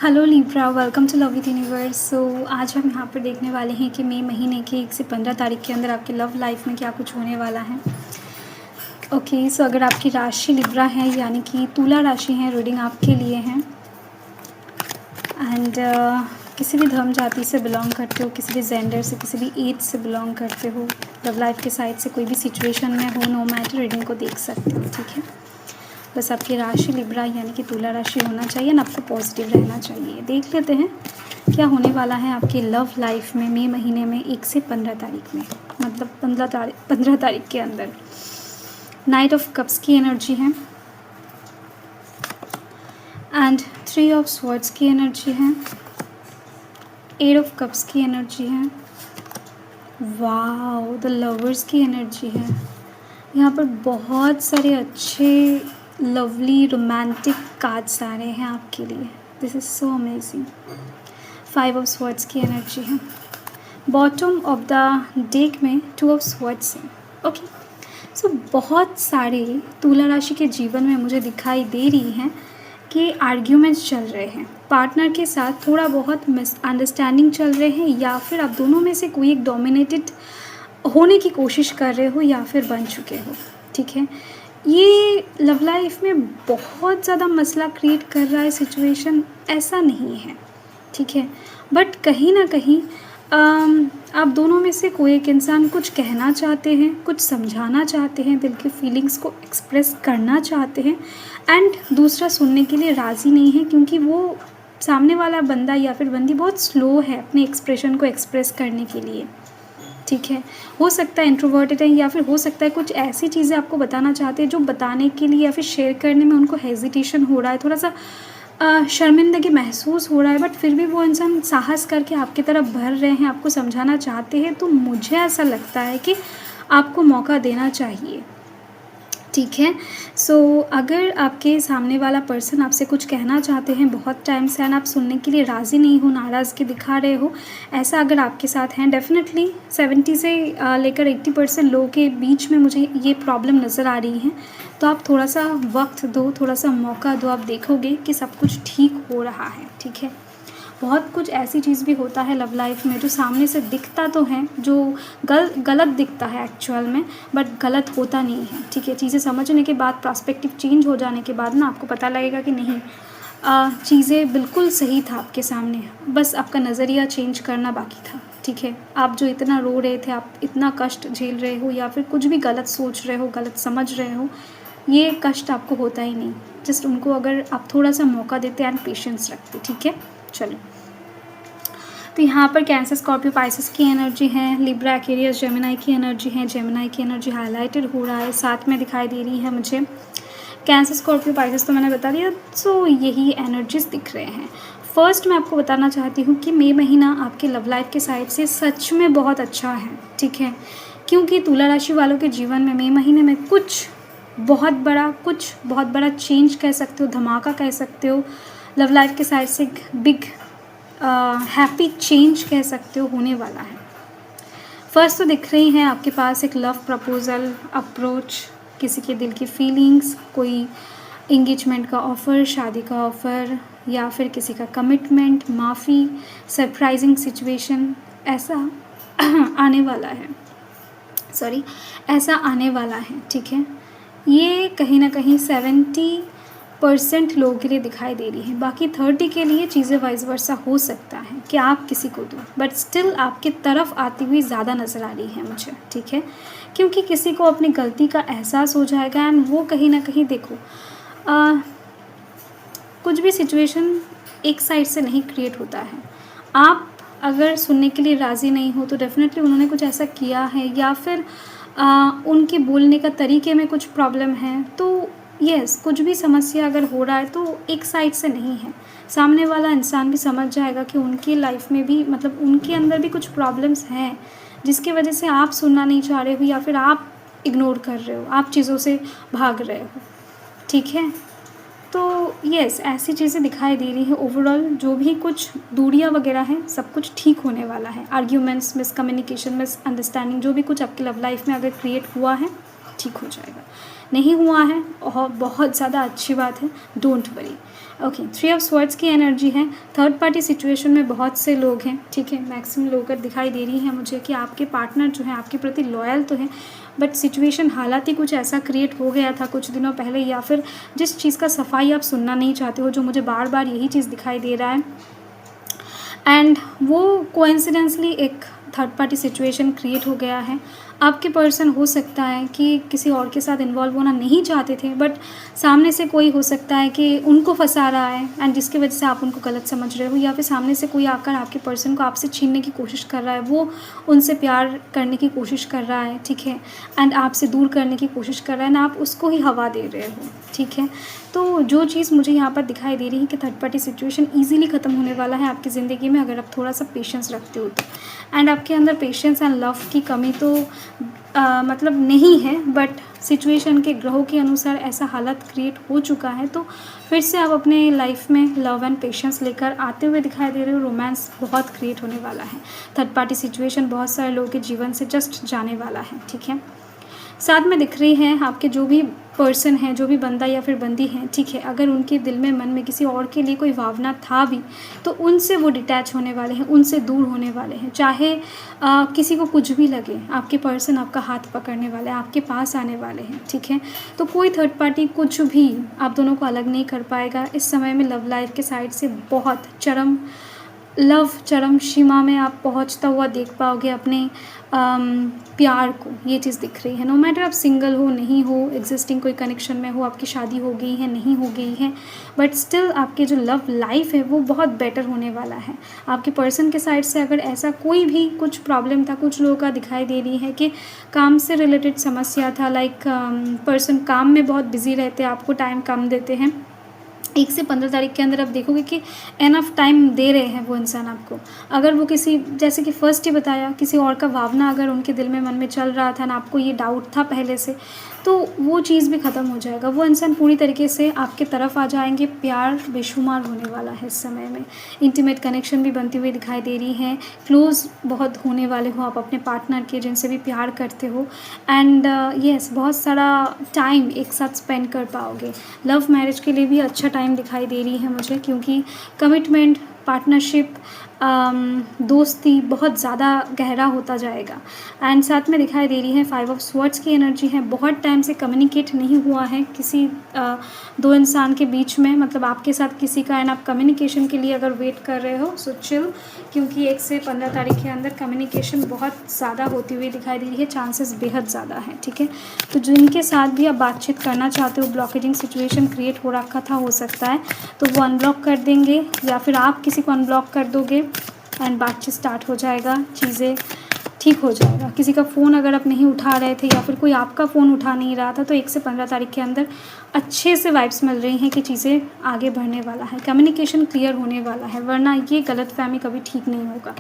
Hello Libra, welcome to love with universe. आज हम यहाँ पर देखने वाले हैं कि मई महीने के 1 से 15 तारीख के अंदर आपके लव लाइफ में क्या कुछ होने वाला है। सो अगर आपकी राशि लिब्रा है यानी कि तुला राशि है, रीडिंग आपके लिए है। एंड किसी भी धर्म जाति से बिलोंग करते हो, किसी भी जेंडर से, किसी भी एज से बिलोंग करते हो, लव लाइफ के साइड से कोई भी सिचुएशन में हो, नो मैटर, रीडिंग को देख सकते हो। ठीक है, बस आपकी राशि लिब्रा यानी कि तुला राशि होना चाहिए ना, आपको पॉजिटिव रहना चाहिए। देख लेते हैं क्या होने वाला है आपके लव लाइफ में मई महीने में 1 से 15 तारीख में, मतलब 15 तारीख के अंदर। नाइट ऑफ कप्स की एनर्जी है एंड 3 ऑफ स्वॉर्ड्स की एनर्जी है, 8 ऑफ कप्स की एनर्जी है, वाओ द लवर्स की एनर्जी है। यहाँ पर बहुत सारे अच्छे लवली रोमांटिक कार्ड्स आ रहे हैं आपके लिए। This is so amazing. 5 of swords की एनर्जी है। बॉटम ऑफ द डेक में 2 ऑफ स्वॉर्ड्स है। ओके, सो बहुत सारे तुला राशि के जीवन में मुझे दिखाई दे रही हैं कि आर्ग्यूमेंट्स चल रहे हैं, पार्टनर के साथ थोड़ा बहुत मिसअंडरस्टैंडिंग चल रहे हैं, या फिर आप दोनों में से कोई एक डोमिनेटेड होने की कोशिश कर रहे हो या फिर बन चुके हो। ठीक है, ये लव लाइफ में बहुत ज़्यादा मसला क्रिएट कर रहा है सिचुएशन, ऐसा नहीं है। ठीक है, बट कहीं ना कहीं आप दोनों में से कोई एक इंसान कुछ कहना चाहते हैं, कुछ समझाना चाहते हैं, दिल की फीलिंग्स को एक्सप्रेस करना चाहते हैं, एंड दूसरा सुनने के लिए राज़ी नहीं है, क्योंकि वो सामने वाला बंदा या फिर बंदी बहुत स्लो है अपने एक्सप्रेशन को एक्सप्रेस करने के लिए। ठीक है, हो सकता है इंट्रोवर्टेड है, या फिर हो सकता है कुछ ऐसी चीज़ें आपको बताना चाहते हैं जो बताने के लिए या फिर शेयर करने में उनको हेजिटेशन हो रहा है, थोड़ा सा शर्मिंदगी महसूस हो रहा है, बट फिर भी वो इंसान साहस करके आपकी तरफ भर रहे हैं, आपको समझाना चाहते हैं। तो मुझे ऐसा लगता है कि आपको मौका देना चाहिए। ठीक है, सो अगर आपके सामने वाला पर्सन आपसे कुछ कहना चाहते हैं बहुत टाइम से एंड आप सुनने के लिए राज़ी नहीं हो, नाराज़गी दिखा रहे हो, ऐसा अगर आपके साथ हैं, डेफिनेटली 70 से लेकर 80% लोगों के बीच में मुझे ये प्रॉब्लम नज़र आ रही है। तो आप थोड़ा सा वक्त दो, थोड़ा सा मौका दो, आप देखोगे कि सब कुछ ठीक हो रहा है। ठीक है, बहुत कुछ ऐसी चीज़ भी होता है लव लाइफ में जो सामने से दिखता तो है, जो गलत दिखता है एक्चुअल में, बट गलत होता नहीं है। ठीक है, चीज़ें समझने के बाद, पर्सपेक्टिव चेंज हो जाने के बाद ना आपको पता लगेगा कि नहीं, चीज़ें बिल्कुल सही था आपके सामने, बस आपका नज़रिया चेंज करना बाकी था। ठीक है, आप जो इतना रो रहे थे, आप इतना कष्ट झेल रहे हो, या फिर कुछ भी गलत सोच रहे हो, गलत समझ रहे हो, ये कष्ट आपको होता ही नहीं। जस्ट उनको अगर आप थोड़ा सा मौका देते एंड पेशेंस रखते। ठीक है, चलो, तो यहाँ पर कैंसर, स्कॉर्पियो, पाइसेस की एनर्जी है, लिब्रा, एक्वेरियस, जेमिनाई की एनर्जी है। जेमिनाई की एनर्जी हाईलाइटेड हो रहा है, साथ में दिखाई दे रही है मुझे कैंसर, स्कॉर्पियो, पाइसेस तो मैंने बता दिया। सो यही एनर्जीज दिख रहे हैं। फर्स्ट मैं आपको बताना चाहती हूँ कि मई महीना आपके लव लाइफ के साइड से सच में बहुत अच्छा है। ठीक है, क्योंकि तुला राशि वालों के जीवन में मई महीने में कुछ बहुत बड़ा चेंज कह सकते हो, धमाका कह सकते हो, लव लाइफ के साइड से बिग हैप्पी चेंज कह सकते हो, होने वाला है। फर्स्ट तो दिख रही हैं आपके पास एक लव प्रपोज़ल, अप्रोच, किसी के दिल की फीलिंग्स, कोई इंगेजमेंट का ऑफ़र, शादी का ऑफ़र, या फिर किसी का कमिटमेंट, माफ़ी, सरप्राइजिंग सिचुएशन, ऐसा आने वाला है। ऐसा आने वाला है। ठीक है, ये कहीं ना कहीं 70% लोगों के लिए दिखाई दे रही है। बाकी 30 के लिए चीज़ें वाइस वर्सा हो सकता है कि आप किसी को दो, बट स्टिल आपकी तरफ आती हुई ज़्यादा नज़र आ रही है मुझे। ठीक है, क्योंकि किसी को अपनी गलती का एहसास हो जाएगा एंड वो कहीं ना कहीं, देखो, कुछ भी सिचुएशन एक साइड से नहीं क्रिएट होता है। आप अगर सुनने के लिए राज़ी नहीं हो तो डेफिनेटली उन्होंने कुछ ऐसा किया है, या फिर उनके बोलने का तरीके में कुछ प्रॉब्लम है। तो यस, कुछ भी समस्या अगर हो रहा है तो एक साइड से नहीं है, सामने वाला इंसान भी समझ जाएगा कि उनकी लाइफ में भी, मतलब उनके अंदर भी कुछ प्रॉब्लम्स हैं, जिसकी वजह से आप सुनना नहीं चाह रहे हो, या फिर आप इग्नोर कर रहे हो, आप चीज़ों से भाग रहे हो। ठीक है, तो यस, ऐसी चीज़ें दिखाई दे रही है। ओवरऑल जो भी कुछ दूरियां वगैरह हैं, सब कुछ ठीक होने वाला है। आर्ग्यूमेंट्स, मिसकम्युनिकेशन, मिसअंडरस्टैंडिंग, जो भी कुछ आपकी लव लाइफ में अगर क्रिएट हुआ है, ठीक हो जाएगा। नहीं हुआ है और बहुत ज़्यादा अच्छी बात है, don't worry. Okay, 3 of swords की एनर्जी है। थर्ड पार्टी सिचुएशन में बहुत से लोग हैं, ठीक है, मैक्सिमम लोग दिखाई दे रही हैं मुझे कि आपके पार्टनर जो है आपके प्रति लॉयल तो है, बट सिचुएशन हालात ही कुछ ऐसा क्रिएट हो गया था कुछ दिनों पहले, या फिर जिस चीज़ का सफाई आप सुनना नहीं चाहते हो, जो मुझे बार बार यही चीज़ दिखाई दे रहा है, एंड वो कोइंसिडेंसली एक थर्ड पार्टी सिचुएशन क्रिएट हो गया है। आपके पर्सन हो सकता है कि किसी और के साथ इन्वॉल्व होना नहीं चाहते थे, बट सामने से कोई हो सकता है कि उनको फंसा रहा है एंड जिसकी वजह से आप उनको गलत समझ रहे हो, या फिर सामने से कोई आकर आपके पर्सन को आपसे छीनने की कोशिश कर रहा है, वो उनसे प्यार करने की कोशिश कर रहा है, ठीक है, एंड आपसे दूर करने की कोशिश कर रहा है ना, आप उसको ही हवा दे रहे हो, ठीक है। तो जो चीज़ मुझे यहाँ पर दिखाई दे रही है कि थर्ड पार्टी सिचुएशन ईजिली ख़त्म होने वाला है आपकी ज़िंदगी में, अगर आप थोड़ा सा पेशेंस रखते हो तो। एंड आपके अंदर पेशेंस एंड लव की कमी तो मतलब नहीं है, बट सिचुएशन के ग्रहों के अनुसार ऐसा हालत क्रिएट हो चुका है, तो फिर से आप अपने लाइफ में लव एंड पेशेंस लेकर आते हुए दिखाई दे रहे हो। रोमांस बहुत क्रिएट होने वाला है। थर्ड पार्टी सिचुएशन बहुत सारे लोगों के जीवन से जस्ट जाने वाला है, ठीक है। साथ में दिख रही हैं आपके जो भी पर्सन है, जो भी बंदा या फिर बंदी है, ठीक है, अगर उनके दिल में मन में किसी और के लिए कोई भावना था भी, तो उनसे वो डिटैच होने वाले हैं, उनसे दूर होने वाले हैं। चाहे किसी को कुछ भी लगे, आपके पर्सन आपका हाथ पकड़ने वाले हैं, आपके पास आने वाले हैं, ठीक है। तो कोई थर्ड पार्टी कुछ भी आप दोनों को अलग नहीं कर पाएगा। इस समय में लव लाइफ के साइड से बहुत चरम सीमा में आप पहुंचता हुआ देख पाओगे अपने प्यार को। ये चीज़ दिख रही है। नो मैटर आप सिंगल हो, नहीं हो, एग्जिस्टिंग कोई कनेक्शन में हो, आपकी शादी हो गई है, नहीं हो गई है, बट स्टिल आपके जो लव लाइफ है वो बहुत बेटर होने वाला है। आपके पर्सन के साइड से अगर ऐसा कोई भी कुछ प्रॉब्लम था, कुछ लोगों का दिखाई दे रही है कि काम से रिलेटेड समस्या था, लाइक पर्सन काम में बहुत बिजी रहते हैं, आपको टाइम कम देते हैं, 1 से 15 तारीख के अंदर आप देखोगे कि एनफ टाइम दे रहे हैं वो इंसान आपको। अगर वो किसी, जैसे कि फर्स्ट ही बताया, किसी और का भावना अगर उनके दिल में मन में चल रहा था ना, आपको ये डाउट था पहले से, तो वो चीज़ भी ख़त्म हो जाएगा। वो इंसान पूरी तरीके से आपके तरफ आ जाएंगे। प्यार बेशुमार होने वाला है इस समय में। इंटीमेट कनेक्शन भी बनती हुई दिखाई दे रही है। क्लोज़ बहुत होने वाले हो आप अपने पार्टनर के, जिनसे भी प्यार करते हो। एंड येस, बहुत सारा टाइम एक साथ स्पेंड कर पाओगे। लव मैरिज के लिए भी अच्छा टाइम दिखाई दे रही है मुझे, क्योंकि कमिटमेंट, पार्टनरशिप, दोस्ती बहुत ज़्यादा गहरा होता जाएगा। एंड साथ में दिखाई दे रही है 5 ऑफ स्वॉर्ड्स की एनर्जी है। बहुत टाइम से कम्युनिकेट नहीं हुआ है किसी दो इंसान के बीच में, मतलब आपके साथ किसी का, एंड आप कम्युनिकेशन के लिए अगर वेट कर रहे हो, सो चिल, क्योंकि 1 से 15 तारीख के अंदर कम्युनिकेशन बहुत ज़्यादा होती हुई दिखाई दे रही है। चांसेस बेहद ज़्यादा है, ठीक है। तो जिनके साथ भी आप बातचीत करना चाहते हो, ब्लॉकेजिंग सिचुएशन क्रिएट हो रखा था, हो सकता है तो वो अनब्लॉक कर देंगे, या फिर आप किसी को अनब्लॉक कर दोगे एंड बातचीत स्टार्ट हो जाएगा, चीज़ें ठीक हो जाएगा। किसी का फ़ोन अगर आप नहीं उठा रहे थे, या फिर कोई आपका फ़ोन उठा नहीं रहा था, तो 1 से 15 तारीख के अंदर अच्छे से वाइब्स मिल रही हैं कि चीज़ें आगे बढ़ने वाला है, कम्युनिकेशन क्लियर होने वाला है, वरना ये गलतफहमी कभी ठीक नहीं होगा,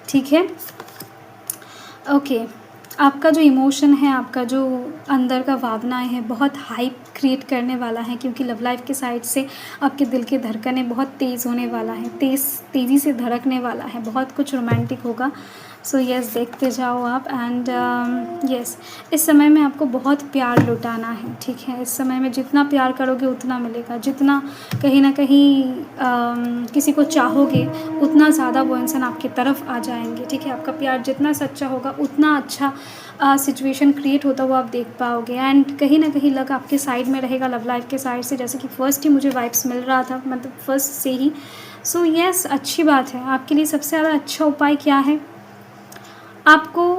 ठीक है। ओके, आपका जो इमोशन है, आपका जो अंदर का भावनाएं हैं, बहुत हाइप क्रिएट करने वाला है, क्योंकि लव लाइफ के साइड से आपके दिल के धड़कनें बहुत तेज़ होने वाला है, तेज़ी से धड़कने वाला है, बहुत कुछ रोमांटिक होगा। सो यस, देखते जाओ आप। एंड यस, इस समय में आपको बहुत प्यार लुटाना है, ठीक है। इस समय में जितना प्यार करोगे उतना मिलेगा, जितना कहीं ना कहीं किसी को चाहोगे उतना ज़्यादा वो इंसान आपकी तरफ आ जाएंगे, ठीक है। आपका प्यार जितना सच्चा होगा उतना अच्छा सिचुएशन क्रिएट होता हुआ आप देख पाओगे। एंड कहीं ना कहीं लग आपके साइड में रहेगा, लव लाइफ के साइड से, जैसे कि फर्स्ट ही मुझे वाइब्स मिल रहा था, मतलब फर्स्ट से ही। सो यस, अच्छी बात है। आपके लिए सबसे ज़्यादा अच्छा उपाय क्या है? आपको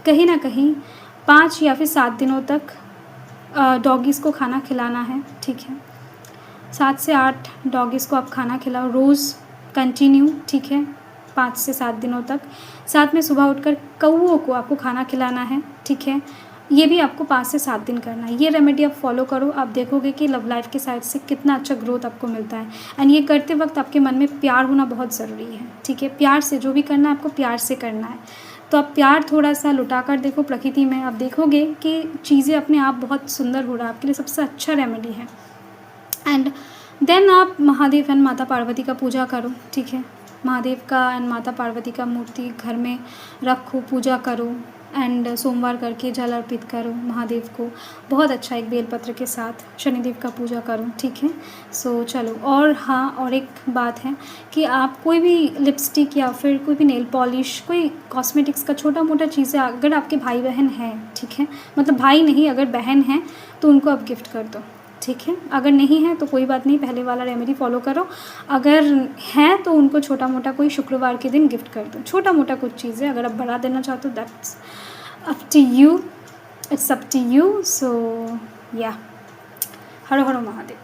कहीं ना कहीं 5 या फिर 7 दिनों तक डॉगीज़ को खाना खिलाना है, ठीक है। 7 से 8 डॉगीज़ को आप खाना खिलाओ रोज़ कंटिन्यू, ठीक है, 5 से 7 दिनों तक। साथ में सुबह उठकर कौवों को आपको खाना खिलाना है, ठीक है। ये भी आपको 5 से 7 दिन करना है। ये रेमेडी आप फॉलो करो, आप देखोगे कि लव लाइफ के साइड से कितना अच्छा ग्रोथ आपको मिलता है। एंड ये करते वक्त आपके मन में प्यार होना बहुत ज़रूरी है, ठीक है। प्यार से जो भी करना है आपको प्यार से करना है। तो आप प्यार थोड़ा सा लुटा कर देखो प्रकृति में, आप देखोगे कि चीज़ें अपने आप बहुत सुंदर हो रहा है। आपके लिए सबसे अच्छा रेमेडी है। एंड देन आप महादेव एंड माता पार्वती का पूजा करो, ठीक है। महादेव का एंड माता पार्वती का मूर्ति घर में रखो, पूजा करो। एंड सोमवार करके जल अर्पित करो महादेव को, बहुत अच्छा, एक बेलपत्र के साथ शनिदेव का पूजा करो, ठीक है। सो चलो, और हाँ, और एक बात है कि आप कोई भी लिपस्टिक या फिर कोई भी नेल पॉलिश, कोई कॉस्मेटिक्स का छोटा मोटा चीज़ें अगर आपके भाई बहन हैं, ठीक है, मतलब भाई नहीं, अगर बहन हैं तो उनको आप गिफ्ट कर दो, ठीक है। अगर नहीं है तो कोई बात नहीं, पहले वाला रेमेडी फॉलो करो। अगर हैं तो उनको छोटा मोटा कोई शुक्रवार के दिन गिफ्ट कर दो, छोटा मोटा कुछ चीज़ें। अगर आप बढ़ा देना चाहते हो that's up to you, it's up to you. So या, हर हर महादेव।